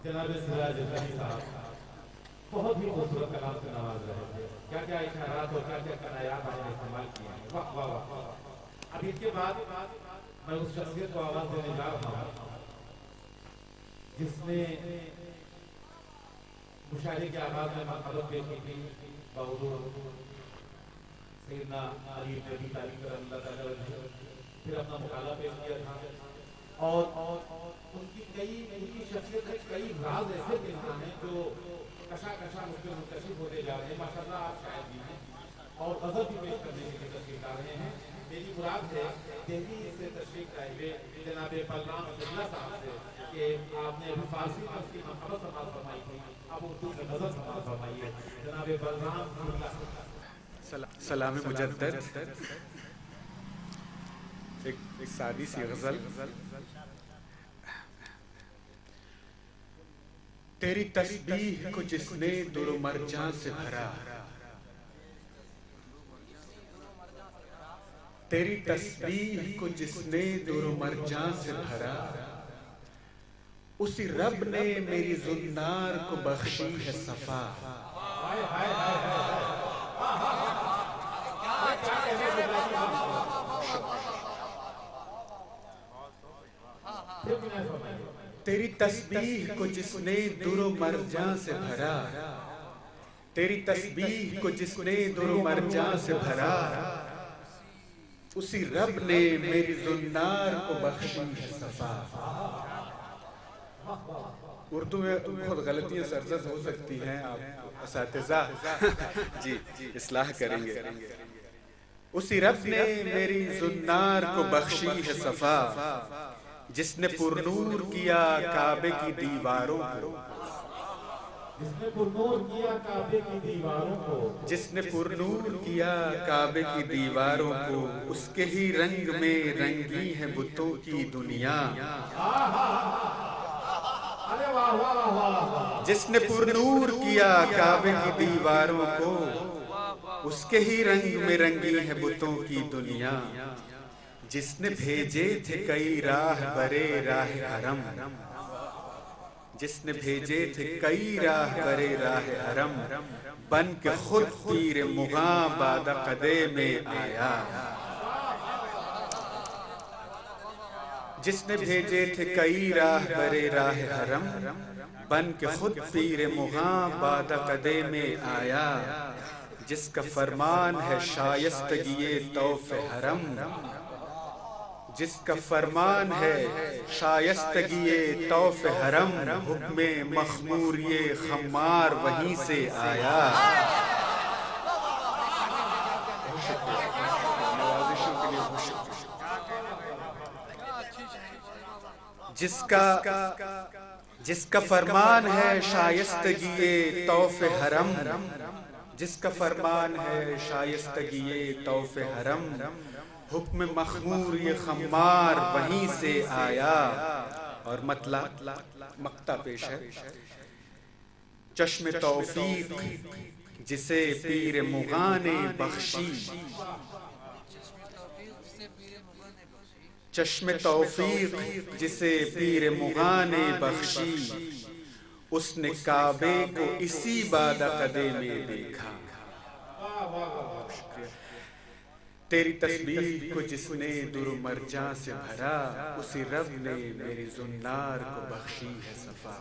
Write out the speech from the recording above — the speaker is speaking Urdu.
جناب سراج الحق صاحب بہت ہی خوبصورت کلام سے نواز رہے ہیں. کیا کیا اشارات اور کیا کیا کنایات آپ نے استعمال کیے ہیں. واہ واہ واہ. اب اس کے بعد میں اس شخصیت کو آواز دینے جا رہا ہوں جس نے مشاعرے کے آغاز میں مرحبت پیش کی تھی بحضور سیدنا علی بن ابی طالب رضی اللہ تعالیٰ عنہ. پھر اپنا مقالہ پیش کیا تھا اور ان کی شخصیت میں کئی راز ایسے پیدا ہیں جو کشا کشا مجھ پہ منتشر ہوتے جا رہے ہیں. ماشاءاللہ آپ شاید بھی ہیں اور غزل بھی پیش کرنے کے لیے تشریف لا رہے ہیں. میری مراد ہے دہلی سے تشریف لائے ہوئے جناب بلرام عبداللہ صاحب سے کہ آپ نے ابھی فارسی میں اس کی محبت سماعت فرمائی تھی, اب اردو میں غزل سماعت فرمائیے. جناب بلرام عبداللہ. سلام مجدد. ایک سادی سی غزل. تیری تسبیح کو جس نے در و مرجان سے بھرا, تیری تسبیح کو جس نے در و مرجان سے بھرا, اسی رب نے میری زنار کو بخشی ہے صفا. تیری تسبیح کو جس نے در و مرجان سے بھرا, تیری تسبیح کو جس نے در و مرجان سے بھرا, اسی رب نے میری زنار کو بخشی ہے صفا. اردو میں بہت غلطیاں سرزد ہو سکتی ہیں, آپ اساتذہ جی اصلاح کریں گے. اسی رب نے میری زنار کو بخشی ہے صفا, جس نے پر نور کیا کعبے کی دیواروں کو, جس نے پر نور کیا کعبے کی دیواروں کو, جس نے پر نور کیا کعبے کی دیواروں کو, اس کے ہی رنگ میں رنگی ہے بتوں کی دنیا. جس نے پر نور کیا کعبے کی دیواروں کو, اس کے ہی رنگ میں رنگی ہے بتوں کی دنیا. جس نے بھیجے تھے کئی راہ برے راہ حرم, جس نے بھیجے تھے کئی راہ برے راہ حرم, بن کے خود پیر مغاں باد قدے میں آیا. جس نے بھیجے تھے کئی راہ برے راہ حرم, بن کے خود پیر مغاں باد قدے میں آیا. جس کا فرمان ہے شائستگی طوف حرم, جس کا فرمان ہے شائستگی طوف حرم, حکم مخموری خمار وہیں سے آیا. جس کا فرمان ہے شائستگی طوف حرم, جس کا فرمان ہے شائستگی طوف حرم, حکم مخمور یہ خمار وہیں سے آیا. اور مقطع پیش ہے. چشم توفیق جسے پیر مغاں نے بخشی, چشم توفیق جسے پیر مغاں نے بخشی, اس نے کعبے کو اسی باد قدے میں دیکھا. تیری تسبیح کو جس نے در و مرجان سے بھرا, اسی رب نے میری زنار کو بخشی ہے صفا.